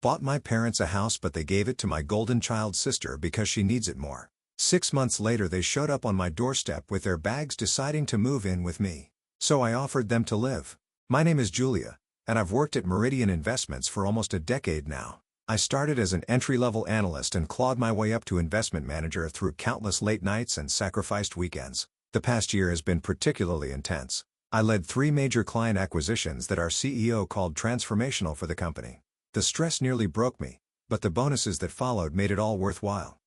Bought my parents a house, but they gave it to my golden child sister because she needs it more. 6 months later they showed up on my doorstep with their bags, deciding to move in with me. So I offered them to live. My name is Julia, and I've worked at Meridian Investments for almost a decade now. I started as an entry-level analyst and clawed my way up to investment manager through countless late nights and sacrificed weekends. The past year has been particularly intense. I led 3 major client acquisitions that our CEO called transformational for the company. The stress nearly broke me, but the bonuses that followed made it all worthwhile.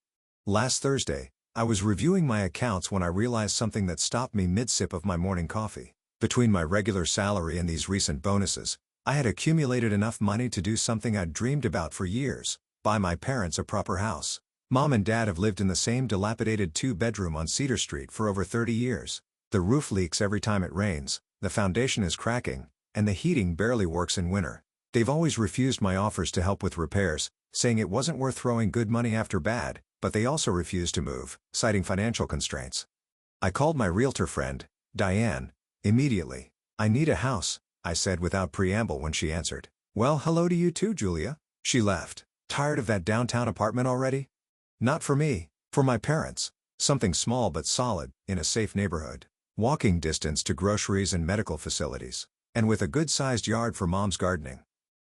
Last Thursday, I was reviewing my accounts when I realized something that stopped me mid-sip of my morning coffee. Between my regular salary and these recent bonuses, I had accumulated enough money to do something I'd dreamed about for years: buy my parents a proper house. Mom and Dad have lived in the same dilapidated 2-bedroom on Cedar Street for over 30 years. The roof leaks every time it rains, the foundation is cracking, and the heating barely works in winter. They've always refused my offers to help with repairs, saying it wasn't worth throwing good money after bad, but they also refused to move, citing financial constraints. I called my realtor friend, Diane, immediately. "I need a house," I said without preamble when she answered. "Well, hello to you too, Julia." She left. "Tired of that downtown apartment already?" "Not for me, for my parents. Something small but solid, in a safe neighborhood. Walking distance to groceries and medical facilities. And with a good-sized yard for Mom's gardening.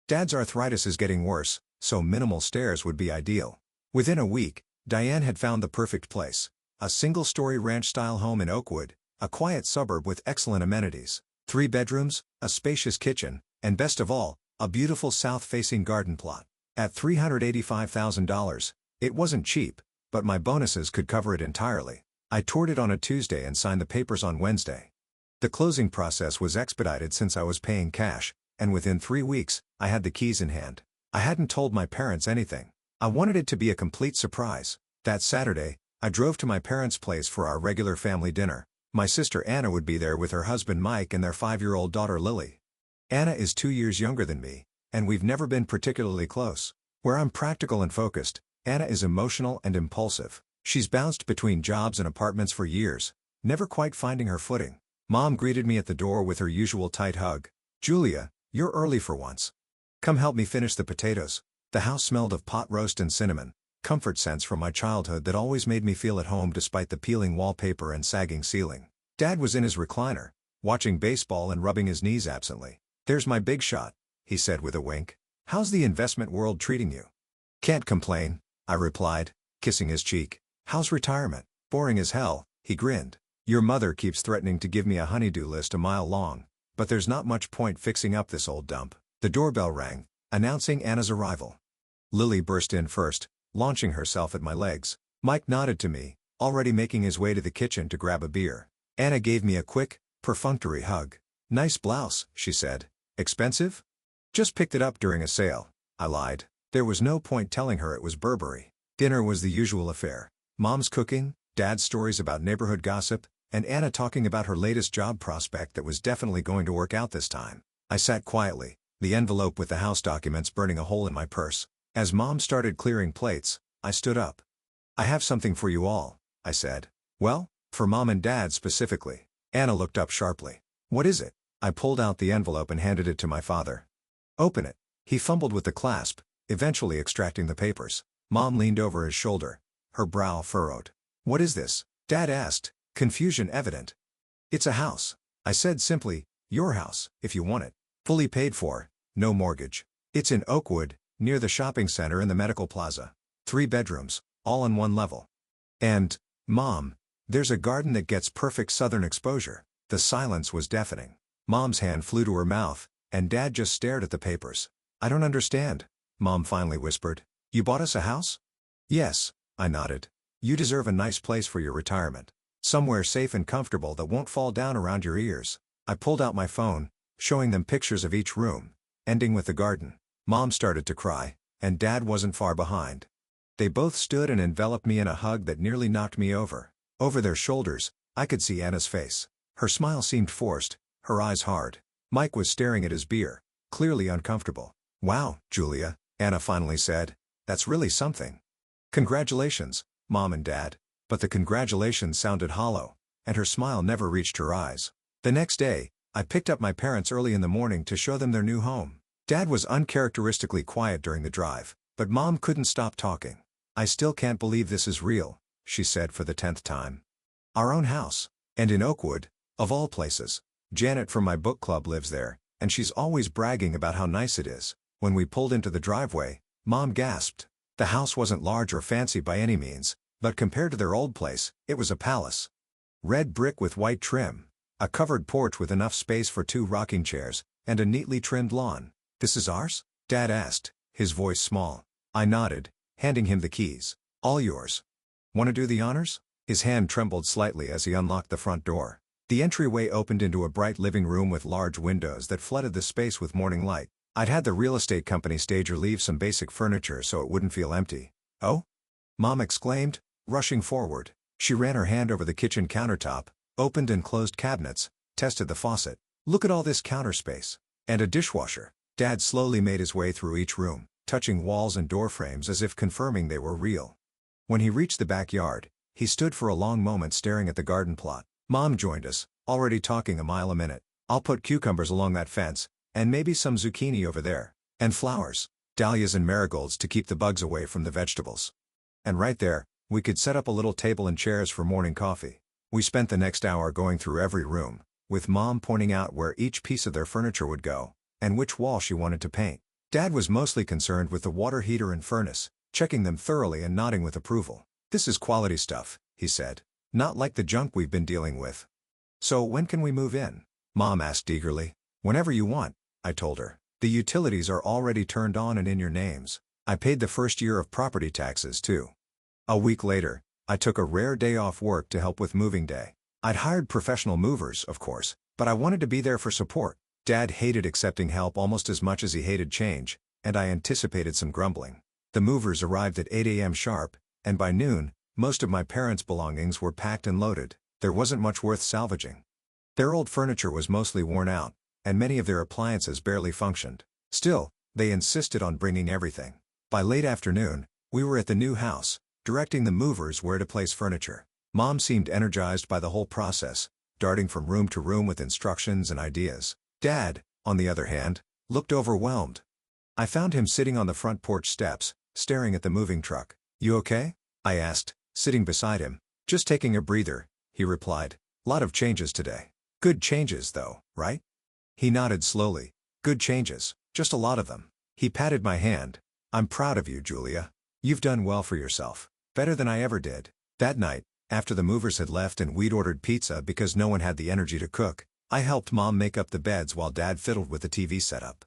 Dad's arthritis is getting worse, so minimal stairs would be ideal." Within a week, Diane had found the perfect place. A single-story ranch-style home in Oakwood, a quiet suburb with excellent amenities. 3 bedrooms, a spacious kitchen, and best of all, a beautiful south-facing garden plot. At $385,000, it wasn't cheap, but my bonuses could cover it entirely. I toured it on a Tuesday and signed the papers on Wednesday. The closing process was expedited since I was paying cash, and within 3 weeks, I had the keys in hand. I hadn't told my parents anything. I wanted it to be a complete surprise. That Saturday, I drove to my parents' place for our regular family dinner. My sister Anna would be there with her husband Mike and their 5-year-old daughter Lily. Anna is 2 years younger than me, and we've never been particularly close. Where I'm practical and focused, Anna is emotional and impulsive. She's bounced between jobs and apartments for years, never quite finding her footing. Mom greeted me at the door with her usual tight hug. "Julia, you're early for once. Come help me finish the potatoes." The house smelled of pot roast and cinnamon, comfort scents from my childhood that always made me feel at home despite the peeling wallpaper and sagging ceiling. Dad was in his recliner, watching baseball and rubbing his knees absently. "There's my big shot," he said with a wink. "How's the investment world treating you?" "Can't complain," I replied, kissing his cheek. "How's retirement?" "Boring as hell," he grinned. "Your mother keeps threatening to give me a honey-do list a mile long, but there's not much point fixing up this old dump." The doorbell rang, announcing Anna's arrival. Lily burst in first, launching herself at my legs. Mike nodded to me, already making his way to the kitchen to grab a beer. Anna gave me a quick, perfunctory hug. "Nice blouse," she said. "Expensive?" "Just picked it up during a sale," I lied. There was no point telling her it was Burberry. Dinner was the usual affair. Mom's cooking, Dad's stories about neighborhood gossip, and Anna talking about her latest job prospect that was definitely going to work out this time. I sat quietly, the envelope with the house documents burning a hole in my purse. As Mom started clearing plates, I stood up. "I have something for you all," I said. "Well, for Mom and Dad specifically." Anna looked up sharply. "What is it?" I pulled out the envelope and handed it to my father. "Open it." He fumbled with the clasp, eventually extracting the papers. Mom leaned over his shoulder, her brow furrowed. "What is this?" Dad asked, confusion evident. "It's a house," I said simply. "Your house, if you want it. Fully paid for, no mortgage. It's in Oakwood, near the shopping center and the medical plaza. 3 bedrooms, all on 1 level. And, Mom, there's a garden that gets perfect southern exposure." The silence was deafening. Mom's hand flew to her mouth, and Dad just stared at the papers. "I don't understand," Mom finally whispered. "You bought us a house?" "Yes," I nodded. "You deserve a nice place for your retirement. Somewhere safe and comfortable that won't fall down around your ears." I pulled out my phone, showing them pictures of each room, ending with the garden. Mom started to cry, and Dad wasn't far behind. They both stood and enveloped me in a hug that nearly knocked me over. Over their shoulders, I could see Anna's face. Her smile seemed forced, her eyes hard. Mike was staring at his beer, clearly uncomfortable. "Wow, Julia," Anna finally said. "That's really something." "Congratulations, Mom and Dad." But the congratulations sounded hollow, and her smile never reached her eyes. The next day, I picked up my parents early in the morning to show them their new home. Dad was uncharacteristically quiet during the drive, but Mom couldn't stop talking. "I still can't believe this is real," she said for the 10th time. "Our own house. And in Oakwood, of all places. Janet from my book club lives there, and she's always bragging about how nice it is." When we pulled into the driveway, Mom gasped. The house wasn't large or fancy by any means, but compared to their old place, it was a palace. Red brick with white trim, a covered porch with enough space for 2 rocking chairs, and a neatly trimmed lawn. "This is ours?" Dad asked, his voice small. I nodded, handing him the keys. "All yours. Want to do the honors?" His hand trembled slightly as he unlocked the front door. The entryway opened into a bright living room with large windows that flooded the space with morning light. I'd had the real estate company stager leave some basic furniture so it wouldn't feel empty. "Oh?" Mom exclaimed, rushing forward. She ran her hand over the kitchen countertop, opened and closed cabinets, tested the faucet. "Look at all this counter space. And a dishwasher." Dad slowly made his way through each room, touching walls and door frames as if confirming they were real. When he reached the backyard, he stood for a long moment staring at the garden plot. Mom joined us, already talking a mile a minute. "I'll put cucumbers along that fence, and maybe some zucchini over there. And flowers, dahlias and marigolds to keep the bugs away from the vegetables. And right there, we could set up a little table and chairs for morning coffee." We spent the next hour going through every room, with Mom pointing out where each piece of their furniture would go, and which wall she wanted to paint. Dad was mostly concerned with the water heater and furnace, checking them thoroughly and nodding with approval. "This is quality stuff," he said. "Not like the junk we've been dealing with." "So when can we move in?" Mom asked eagerly. "Whenever you want," I told her. "The utilities are already turned on and in your names. I paid the first year of property taxes too." A week later, I took a rare day off work to help with moving day. I'd hired professional movers, of course, but I wanted to be there for support. Dad hated accepting help almost as much as he hated change, and I anticipated some grumbling. The movers arrived at 8 a.m. sharp, and by noon, most of my parents' belongings were packed and loaded. There wasn't much worth salvaging. Their old furniture was mostly worn out, and many of their appliances barely functioned. Still, they insisted on bringing everything. By late afternoon, we were at the new house, directing the movers where to place furniture. Mom seemed energized by the whole process, darting from room to room with instructions and ideas. Dad, on the other hand, looked overwhelmed. I found him sitting on the front porch steps, staring at the moving truck. "You okay?" I asked, sitting beside him. "Just taking a breather," he replied. "Lot of changes today." "Good changes though, right?" He nodded slowly. "Good changes, just a lot of them." He patted my hand. "I'm proud of you, Julia. You've done well for yourself. Better than I ever did." That night, after the movers had left and we'd ordered pizza because no one had the energy to cook, I helped Mom make up the beds while Dad fiddled with the TV setup.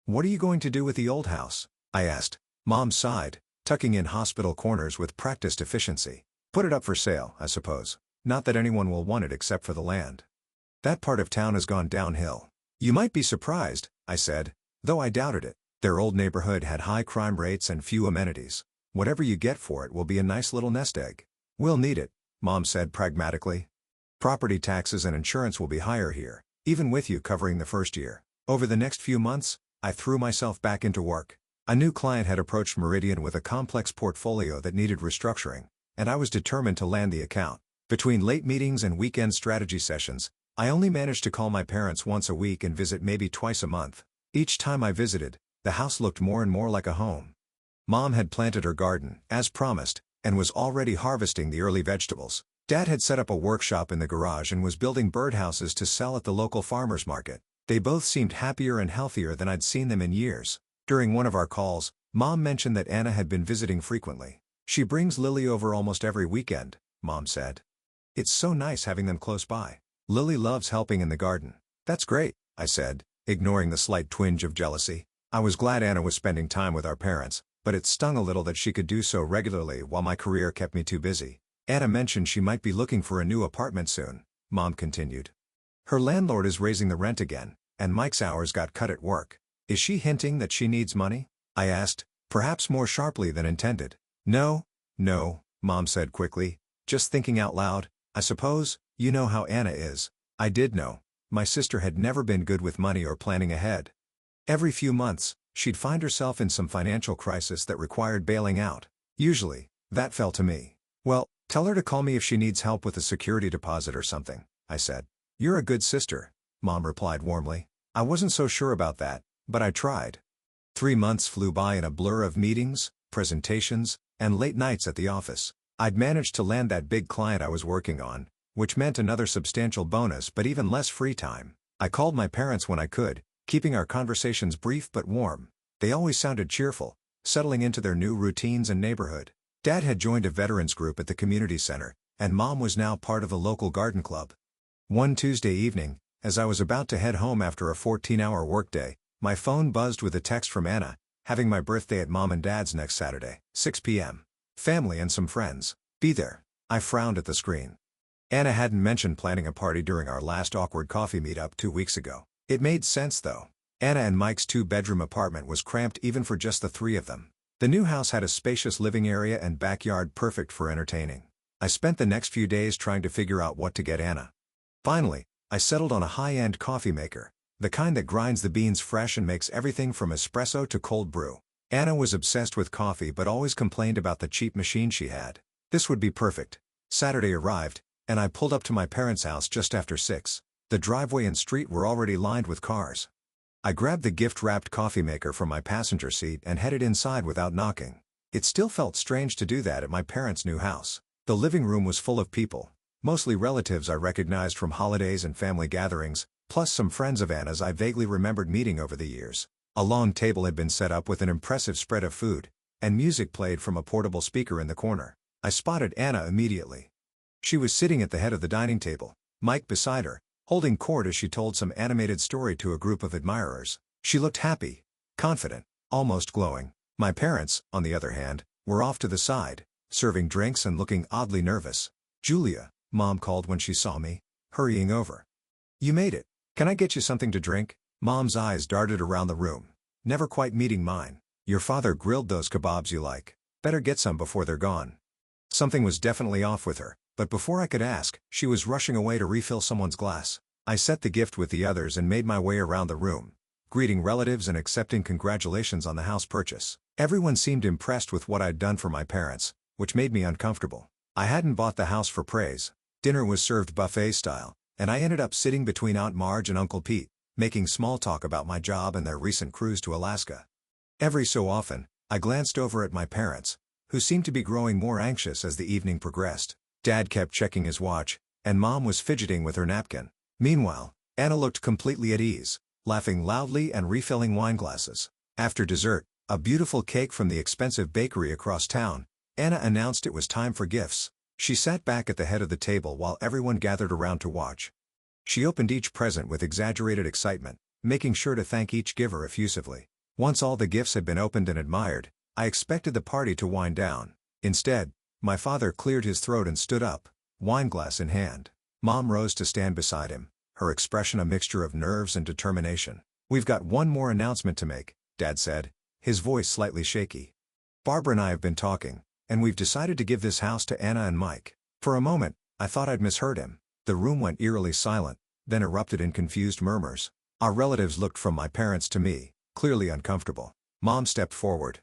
"What are you going to do with the old house?" I asked. Mom sighed, tucking in hospital corners with practiced efficiency. "Put it up for sale, I suppose. Not that anyone will want it except for the land. That part of town has gone downhill." "You might be surprised," I said, though I doubted it. Their old neighborhood had high crime rates and few amenities. "Whatever you get for it will be a nice little nest egg." "We'll need it," Mom said pragmatically. "Property taxes and insurance will be higher here, even with you covering the first year." Over the next few months, I threw myself back into work. A new client had approached Meridian with a complex portfolio that needed restructuring, and I was determined to land the account. Between late meetings and weekend strategy sessions, I only managed to call my parents once a week and visit maybe twice a month. Each time I visited, the house looked more and more like a home. Mom had planted her garden, as promised, and was already harvesting the early vegetables. Dad had set up a workshop in the garage and was building birdhouses to sell at the local farmers market. They both seemed happier and healthier than I'd seen them in years. During one of our calls, Mom mentioned that Anna had been visiting frequently. "She brings Lily over almost every weekend," Mom said. "It's so nice having them close by. Lily loves helping in the garden." "That's great," I said, ignoring the slight twinge of jealousy. I was glad Anna was spending time with our parents, but it stung a little that she could do so regularly while my career kept me too busy. "Anna mentioned she might be looking for a new apartment soon," Mom continued. "Her landlord is raising the rent again, and Mike's hours got cut at work." "Is she hinting that she needs money?" I asked, perhaps more sharply than intended. No, Mom said quickly, just thinking out loud. "I suppose, you know how Anna is." I did know. My sister had never been good with money or planning ahead. Every few months, she'd find herself in some financial crisis that required bailing out. Usually, that fell to me. "Well, tell her to call me if she needs help with a security deposit or something," I said. "You're a good sister," Mom replied warmly. I wasn't so sure about that, but I tried. 3 months flew by in a blur of meetings, presentations, and late nights at the office. I'd managed to land that big client I was working on, which meant another substantial bonus but even less free time. I called my parents when I could, keeping our conversations brief but warm. They always sounded cheerful, settling into their new routines and neighborhood. Dad had joined a veterans group at the community center, and Mom was now part of a local garden club. One Tuesday evening, as I was about to head home after a 14-hour workday, my phone buzzed with a text from Anna, having my birthday at Mom and Dad's next Saturday, 6 p.m. Family and some friends. Be there. I frowned at the screen. Anna hadn't mentioned planning a party during our last awkward coffee meetup 2 weeks ago. It made sense though. Anna and Mike's 2-bedroom apartment was cramped even for just the 3 of them. The new house had a spacious living area and backyard perfect for entertaining. I spent the next few days trying to figure out what to get Anna. Finally, I settled on a high-end coffee maker, the kind that grinds the beans fresh and makes everything from espresso to cold brew. Anna was obsessed with coffee but always complained about the cheap machine she had. This would be perfect. Saturday arrived, and I pulled up to my parents' house just after 6. The driveway and street were already lined with cars. I grabbed the gift-wrapped coffee maker from my passenger seat and headed inside without knocking. It still felt strange to do that at my parents' new house. The living room was full of people, mostly relatives I recognized from holidays and family gatherings, plus some friends of Anna's I vaguely remembered meeting over the years. A long table had been set up with an impressive spread of food, and music played from a portable speaker in the corner. I spotted Anna immediately. She was sitting at the head of the dining table, Mike beside her, holding court as she told some animated story to a group of admirers. She looked happy, confident, almost glowing. My parents, on the other hand, were off to the side, serving drinks and looking oddly nervous. "Julia," Mom called when she saw me, hurrying over. "You made it. Can I get you something to drink?" Mom's eyes darted around the room, never quite meeting mine. "Your father grilled those kebabs you like. Better get some before they're gone." Something was definitely off with her, but before I could ask, she was rushing away to refill someone's glass. I set the gift with the others and made my way around the room, greeting relatives and accepting congratulations on the house purchase. Everyone seemed impressed with what I'd done for my parents, which made me uncomfortable. I hadn't bought the house for praise. Dinner was served buffet style, and I ended up sitting between Aunt Marge and Uncle Pete, making small talk about my job and their recent cruise to Alaska. Every so often, I glanced over at my parents, who seemed to be growing more anxious as the evening progressed. Dad kept checking his watch, and Mom was fidgeting with her napkin. Meanwhile, Anna looked completely at ease, laughing loudly and refilling wine glasses. After dessert, a beautiful cake from the expensive bakery across town, Anna announced it was time for gifts. She sat back at the head of the table while everyone gathered around to watch. She opened each present with exaggerated excitement, making sure to thank each giver effusively. Once all the gifts had been opened and admired, I expected the party to wind down. Instead, my father cleared his throat and stood up, wineglass in hand. Mom rose to stand beside him, her expression a mixture of nerves and determination. "We've got one more announcement to make," Dad said, his voice slightly shaky. "Barbara and I have been talking, and we've decided to give this house to Anna and Mike." For a moment, I thought I'd misheard him. The room went eerily silent, then erupted in confused murmurs. Our relatives looked from my parents to me, clearly uncomfortable. Mom stepped forward.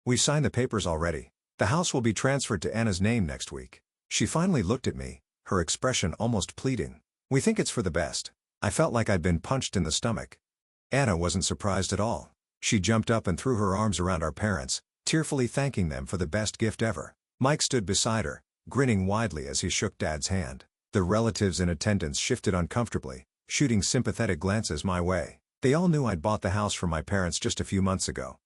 "We've signed the papers already. The house will be transferred to Anna's name next week." She finally looked at me, her expression almost pleading. "We think it's for the best." I felt like I'd been punched in the stomach. Anna wasn't surprised at all. She jumped up and threw her arms around our parents, tearfully thanking them for the best gift ever. Mike stood beside her, grinning widely as he shook Dad's hand. The relatives in attendance shifted uncomfortably, shooting sympathetic glances my way. They all knew I'd bought the house for my parents just a few months ago.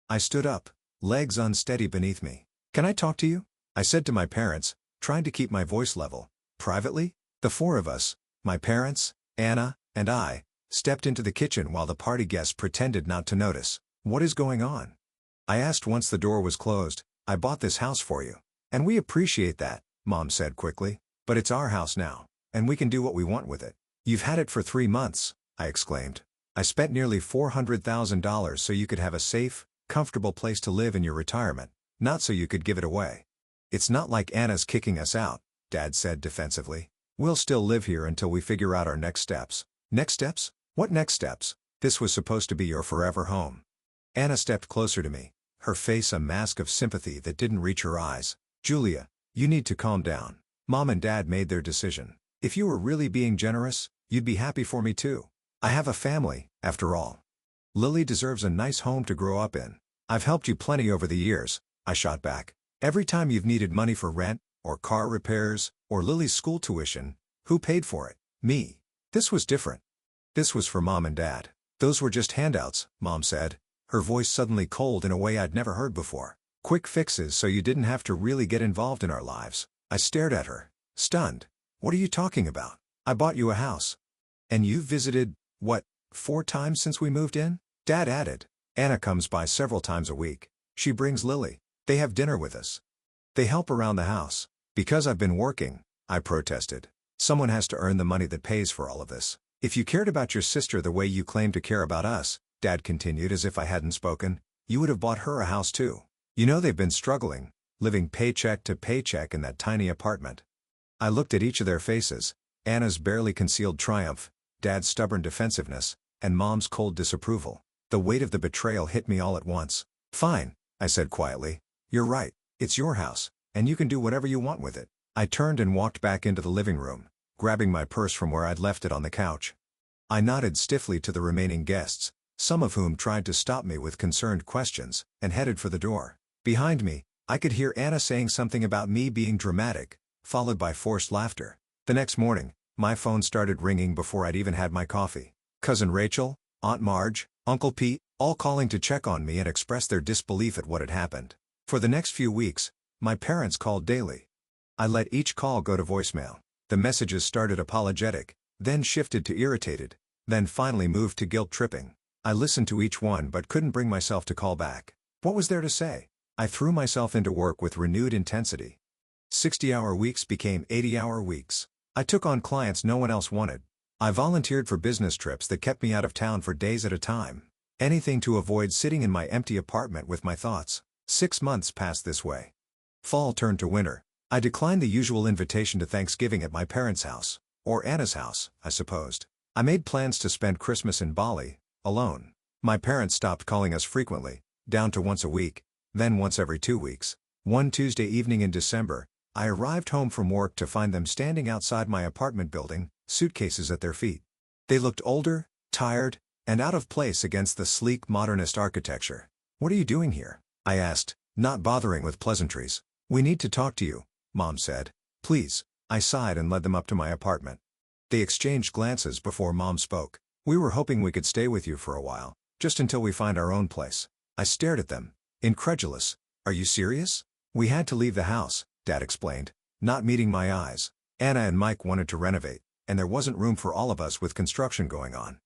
I stood up, legs unsteady beneath me. "Can I talk to you?" I said to my parents, trying to keep my voice level. Privately, the 4 of us, my parents, Anna, and I, stepped into the kitchen while the party guests pretended not to notice. "What is going on?" I asked once the door was closed. "I bought this house for you. And we appreciate that," Mom said quickly. "But it's our house now, and we can do what we want with it." "You've had it for 3 months," I exclaimed. "I spent nearly $400,000 so you could have a safe, comfortable place to live in your retirement, not so you could give it away." "It's not like Anna's kicking us out," Dad said defensively. "We'll still live here until we figure out our next steps." "Next steps? What next steps? This was supposed to be your forever home." Anna stepped closer to me, her face a mask of sympathy that didn't reach her eyes. "Julia, you need to calm down. Mom and Dad made their decision. If you were really being generous, you'd be happy for me too. I have a family, after all." Lily deserves a nice home to grow up in. I've helped you plenty over the years, I shot back. Every time you've needed money for rent, or car repairs, or Lily's school tuition, who paid for it? Me. This was different. This was for Mom and Dad. Those were just handouts, Mom said, her voice suddenly cold in a way I'd never heard before. Quick fixes so you didn't have to really get involved in our lives. I stared at her, stunned. What are you talking about? I bought you a house. And you've visited, what, 4 times since we moved in? Dad added. Anna comes by several times a week. She brings Lily. They have dinner with us. They help around the house. Because I've been working, I protested. Someone has to earn the money that pays for all of this. If you cared about your sister the way you claim to care about us, Dad continued as if I hadn't spoken, you would have bought her a house too. You know they've been struggling, living paycheck to paycheck in that tiny apartment. I looked at each of their faces, Anna's barely concealed triumph, Dad's stubborn defensiveness, and Mom's cold disapproval. The weight of the betrayal hit me all at once. Fine, I said quietly. You're right, it's your house, and you can do whatever you want with it. I turned and walked back into the living room, grabbing my purse from where I'd left it on the couch. I nodded stiffly to the remaining guests, some of whom tried to stop me with concerned questions, and headed for the door. Behind me, I could hear Anna saying something about me being dramatic, followed by forced laughter. The next morning, my phone started ringing before I'd even had my coffee. Cousin Rachel, Aunt Marge, Uncle Pete, all calling to check on me and express their disbelief at what had happened. For the next few weeks, my parents called daily. I let each call go to voicemail. The messages started apologetic, then shifted to irritated, then finally moved to guilt-tripping. I listened to each one but couldn't bring myself to call back. What was there to say? I threw myself into work with renewed intensity. 60-hour weeks became 80-hour weeks. I took on clients no one else wanted. I volunteered for business trips that kept me out of town for days at a time. Anything to avoid sitting in my empty apartment with my thoughts. 6 months passed this way. Fall turned to winter. I declined the usual invitation to Thanksgiving at my parents' house, or Anna's house, I supposed. I made plans to spend Christmas in Bali, alone. My parents stopped calling us frequently, down to once a week, then once every 2 weeks. One Tuesday evening in December, I arrived home from work to find them standing outside my apartment building, suitcases at their feet. They looked older, tired, and out of place against the sleek modernist architecture. What are you doing here? I asked, not bothering with pleasantries. We need to talk to you, Mom said. Please. I sighed and led them up to my apartment. They exchanged glances before Mom spoke. We were hoping we could stay with you for a while, just until we find our own place. I stared at them, incredulous. Are you serious? We had to leave the house, Dad explained, not meeting my eyes. Anna and Mike wanted to renovate, and there wasn't room for all of us with construction going on.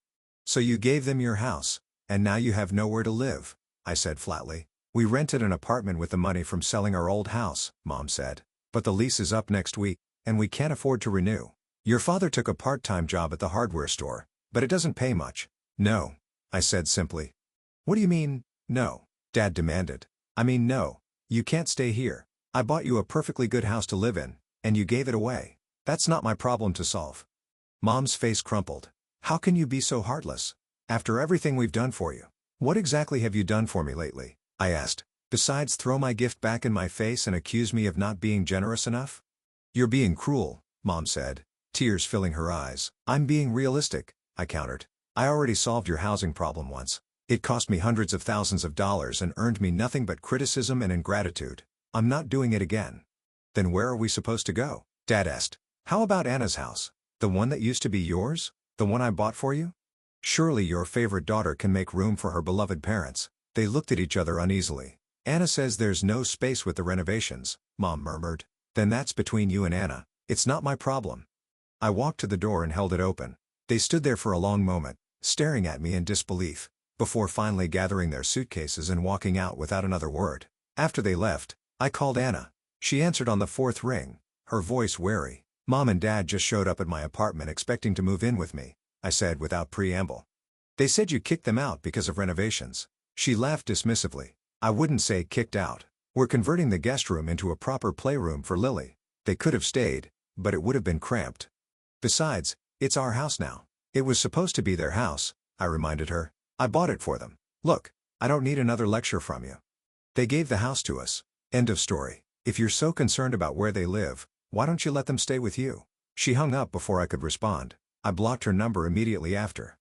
So you gave them your house, and now you have nowhere to live, I said flatly. We rented an apartment with the money from selling our old house, Mom said. But the lease is up next week, and we can't afford to renew. Your father took a part-time job at the hardware store, but it doesn't pay much. No, I said simply. What do you mean, no? Dad demanded. I mean no, you can't stay here. I bought you a perfectly good house to live in, and you gave it away. That's not my problem to solve. Mom's face crumpled. How can you be so heartless? After everything we've done for you. What exactly have you done for me lately? I asked. Besides throw my gift back in my face and accuse me of not being generous enough? You're being cruel, Mom said, tears filling her eyes. I'm being realistic, I countered. I already solved your housing problem once. It cost me hundreds of thousands of dollars and earned me nothing but criticism and ingratitude. I'm not doing it again. Then where are we supposed to go? Dad asked. How about Anna's house? The one that used to be yours? The one I bought for you? Surely your favorite daughter can make room for her beloved parents. They looked at each other uneasily. Anna says there's no space with the renovations, Mom murmured. Then that's between you and Anna. It's not my problem. I walked to the door and held it open. They stood there for a long moment, staring at me in disbelief, before finally gathering their suitcases and walking out without another word. After they left, I called Anna. She answered on the 4th ring, her voice wary. Mom and Dad just showed up at my apartment expecting to move in with me, I said without preamble. They said you kicked them out because of renovations. She laughed dismissively. I wouldn't say kicked out. We're converting the guest room into a proper playroom for Lily. They could have stayed, but it would have been cramped. Besides, it's our house now. It was supposed to be their house, I reminded her. I bought it for them. Look, I don't need another lecture from you. They gave the house to us. End of story. If you're so concerned about where they live, why don't you let them stay with you? She hung up before I could respond. I blocked her number immediately after.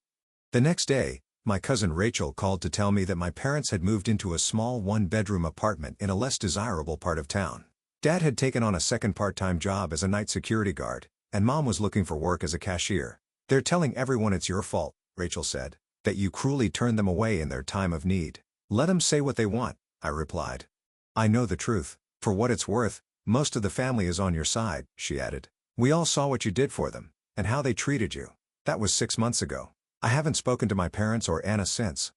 The next day, My cousin Rachel called to tell me that my parents had moved into a small one-bedroom apartment in a less desirable part of town. Dad had taken on a second part-time job as a night security guard, and Mom was looking for work as a cashier. "They're telling everyone it's your fault," Rachel said, "that you cruelly turned them away in their time of need." "Let them say what they want," I replied. "I know the truth. For what it's worth, most of the family is on your side," she added. "We all saw what you did for them, and how they treated you. That was 6 months ago. I haven't spoken to my parents or Anna since.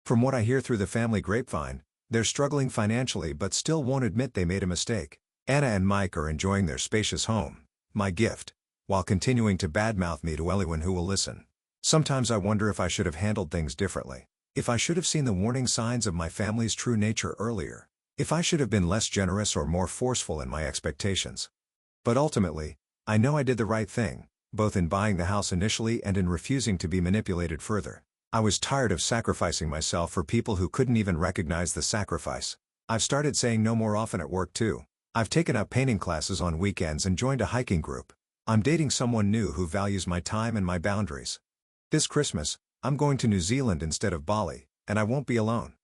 From what I hear through the family grapevine, they're struggling financially but still won't admit they made a mistake. Anna and Mike are enjoying their spacious home, my gift, while continuing to badmouth me to anyone who will listen. Sometimes I wonder if I should have handled things differently. If I should have seen the warning signs of my family's true nature earlier. If I should have been less generous or more forceful in my expectations. But ultimately, I know I did the right thing, both in buying the house initially and in refusing to be manipulated further. I was tired of sacrificing myself for people who couldn't even recognize the sacrifice. I've started saying no more often at work too. I've taken up painting classes on weekends and joined a hiking group. I'm dating someone new who values my time and my boundaries. This Christmas, I'm going to New Zealand instead of Bali, and I won't be alone.